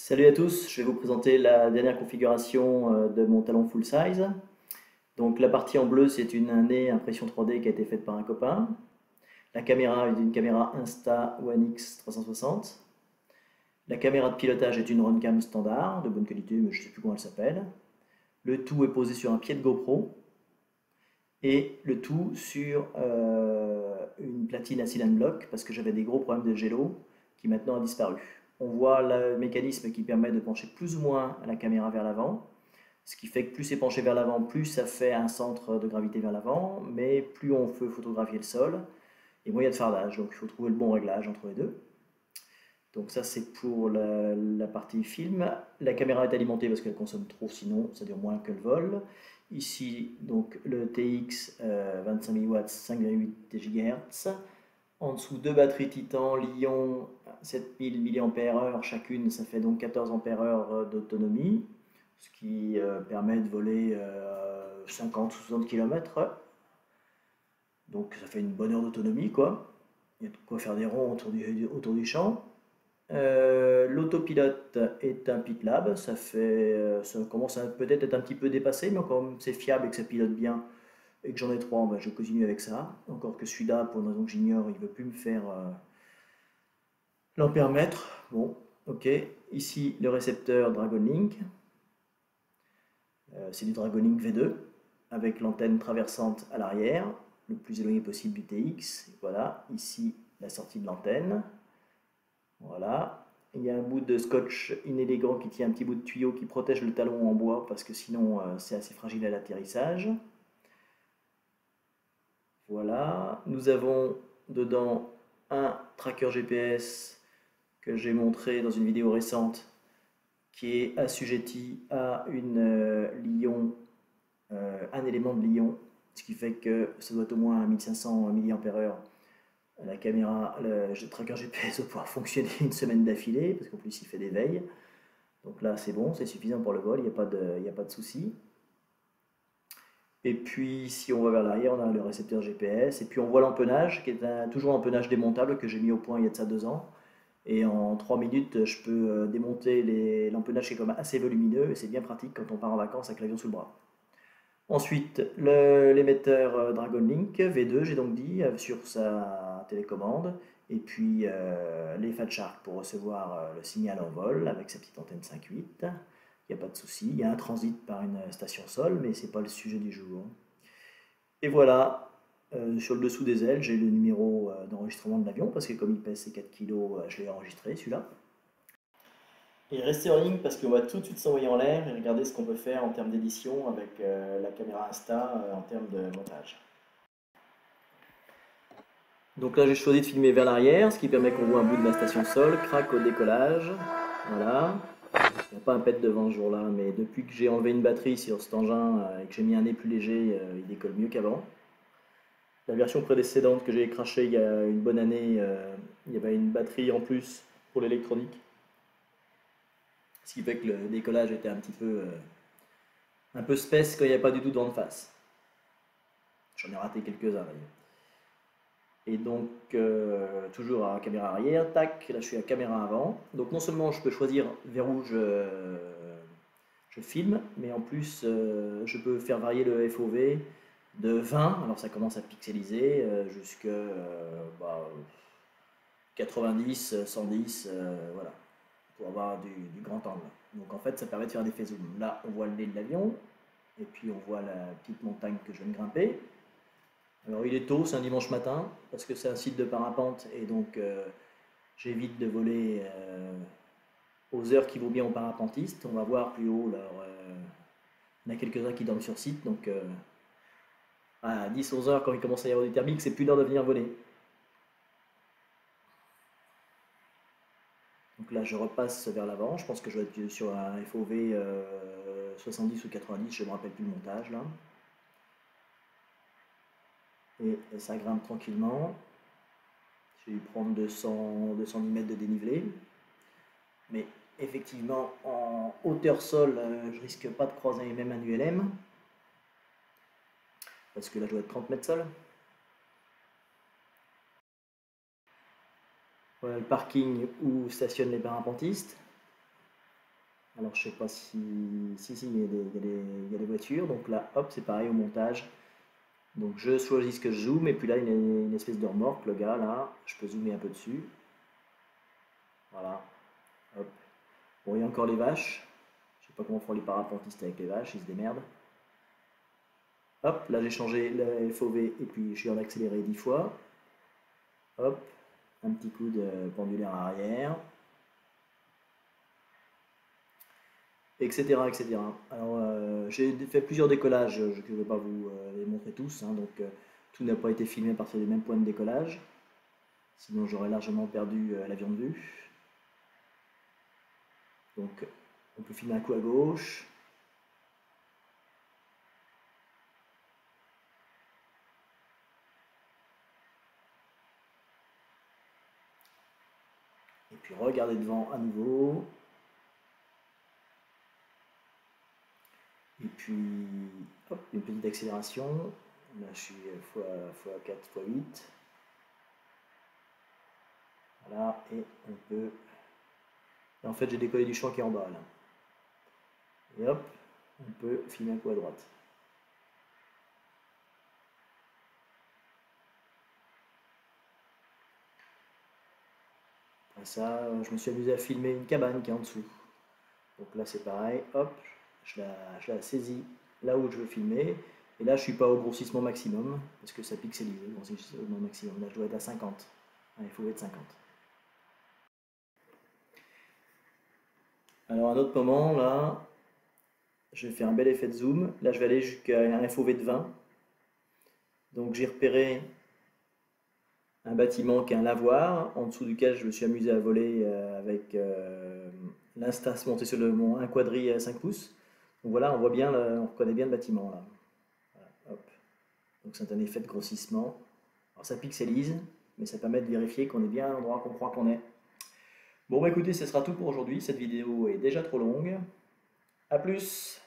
Salut à tous, je vais vous présenter la dernière configuration de mon talon full size. Donc la partie en bleu, c'est une année impression 3D qui a été faite par un copain. La caméra est une caméra Insta One X 360. La caméra de pilotage est une Runcam standard, de bonne qualité, mais je ne sais plus comment elle s'appelle. Le tout est posé sur un pied de GoPro et le tout sur une platine acid and block parce que j'avais des gros problèmes de gélo qui maintenant a disparu. On voit le mécanisme qui permet de pencher plus ou moins la caméra vers l'avant, ce qui fait que plus c'est penché vers l'avant, plus ça fait un centre de gravité vers l'avant, mais plus on peut photographier le sol et moins il y a de fardage. Donc il faut trouver le bon réglage entre les deux. Donc ça c'est pour la partie film. La caméra est alimentée parce qu'elle consomme trop, sinon ça dure moins que le vol. Ici donc le TX 25 000 watts 5,8 GHz. En dessous deux batteries Titan Lion 7000 mAh chacune, ça fait donc 14 ampères-heure d'autonomie, ce qui permet de voler 50 ou 60 km. Donc ça fait une bonne heure d'autonomie quoi. Il y a de quoi faire des ronds autour du champ. L'autopilote est un PitLab, ça commence à peut-être être un petit peu dépassé, mais comme c'est fiable et que ça pilote bien et que j'en ai trois, ben, je continue avec ça. Encore que celui-là, pour une raison que j'ignore, il ne veut plus me faire l'ampère-mètre. Bon, ok. Ici, le récepteur DragonLink, c'est du DragonLink V2 avec l'antenne traversante à l'arrière, le plus éloigné possible du TX. Voilà, ici la sortie de l'antenne. Voilà. Il y a un bout de scotch inélégant qui tient un petit bout de tuyau qui protège le talon en bois parce que sinon c'est assez fragile à l'atterrissage. Voilà. Nous avons dedans un tracker GPS que j'ai montré dans une vidéo récente qui est assujetti à une Lion, un élément de Lion, ce qui fait que ça doit être au moins 1500 mAh. La caméra, le tracker GPS va pouvoir fonctionner une semaine d'affilée, parce qu'en plus il fait des veilles. Donc là c'est bon, c'est suffisant pour le vol, il n'y a pas de souci. Et puis si on va vers l'arrière, on a le récepteur GPS. Et puis on voit l'empennage, qui est toujours un empennage démontable que j'ai mis au point il y a de ça 2 ans. Et en 3 minutes, je peux démonter l'empennage qui est quand même assez volumineux et c'est bien pratique quand on part en vacances avec l'avion sous le bras. Ensuite, l'émetteur DragonLink V2, j'ai donc dit, sur sa télécommande. Et puis les Fat Shark pour recevoir le signal en vol avec sa petite antenne 5.8. Il n'y a pas de souci. Il y a un transit par une station sol, mais ce n'est pas le sujet du jour. Et voilà, sur le dessous des ailes, j'ai le numéro d'enregistrement de l'avion, parce que comme il pèse ses 4 kg, je l'ai enregistré celui-là. Et restez en ligne parce qu'on va tout de suite s'envoyer en l'air et regarder ce qu'on peut faire en termes d'édition avec la caméra Insta en termes de montage. Donc là j'ai choisi de filmer vers l'arrière, ce qui permet qu'on voit un bout de ma station sol, craque au décollage. Voilà. Il n'y a pas un pet devant ce jour-là, mais depuis que j'ai enlevé une batterie sur cet engin et que j'ai mis un nez plus léger, il décolle mieux qu'avant. La version précédente que j'ai crashée il y a une bonne année, il y avait une batterie en plus pour l'électronique. Ce qui fait que le décollage était un peu space quand il n'y avait pas du tout de vent de face. J'en ai raté quelques-uns d'ailleurs. Et donc, toujours à caméra arrière, tac, là je suis à caméra avant. Donc non seulement je peux choisir vers où je filme, mais en plus je peux faire varier le FOV de 20, alors ça commence à pixeliser, jusqu'à 90, 110, voilà, pour avoir du grand angle. Donc en fait ça permet de faire des effets zoom. Là on voit le nez de l'avion, et puis on voit la petite montagne que je viens de grimper. Alors il est tôt, c'est un dimanche matin, parce que c'est un site de parapente, et donc j'évite de voler aux heures qui vaut bien aux parapentistes. On va voir plus haut, il y en a quelques-uns qui dorment sur site, donc à 10-11 heures, quand il commence à y avoir du thermique, c'est plus l'heure de venir voler. Donc là, je repasse vers l'avant. Je pense que je vais être sur un FOV 70 ou 90, je ne me rappelle plus le montage là. Et ça grimpe tranquillement. Je vais prendre 210 mètres de dénivelé. Mais effectivement, en hauteur sol, je risque pas de croiser même un ULM. Parce que là, je dois être 30 mètres sol. Voilà le parking où stationnent les parapentistes. Alors je sais pas si il y a il y a des voitures. Donc là, hop, c'est pareil au montage. Donc je choisis ce que je zoome, et puis là il y a une espèce de remorque, le gars là, je peux zoomer un peu dessus. Voilà, hop. Bon, il y a encore les vaches. Je sais pas comment font les parapentistes avec les vaches, ils se démerdent. Hop, là j'ai changé le FOV et puis je suis en accéléré 10 fois. Hop, un petit coup de pendulaire arrière, etc. etc. Alors j'ai fait plusieurs décollages, je ne vais pas vous les montrer tous, hein, donc tout n'a pas été filmé à partir des mêmes points de décollage, sinon j'aurais largement perdu l'avion de vue. Donc on peut filmer un coup à gauche. Et puis regardez devant à nouveau. Et puis, hop, une petite accélération. Là, je suis x4, x8. Voilà, et on peut... Et en fait, j'ai décollé du champ qui est en bas, là. Et hop, on peut filmer un coup à droite. Après ça, je me suis amusé à filmer une cabane qui est en dessous. Donc là, c'est pareil, hop, je la saisis là où je veux filmer. Et là, je suis pas au grossissement maximum, parce que ça pixelise le grossissement maximum. Là, je dois être à 50. Il faut être 50. Alors, à un autre moment, là, je vais faire un bel effet de zoom. Là, je vais aller jusqu'à un FOV de 20. Donc, j'ai repéré un bâtiment qui est un lavoir, en dessous duquel je me suis amusé à voler avec l'instas monté sur le mont, un quadri à 5 pouces. Donc voilà, on voit bien, on reconnaît bien le bâtiment là. Voilà, hop. Donc c'est un effet de grossissement. Alors ça pixelise, mais ça permet de vérifier qu'on est bien à l'endroit qu'on croit qu'on est. Bon bah écoutez, ce sera tout pour aujourd'hui. Cette vidéo est déjà trop longue. A plus!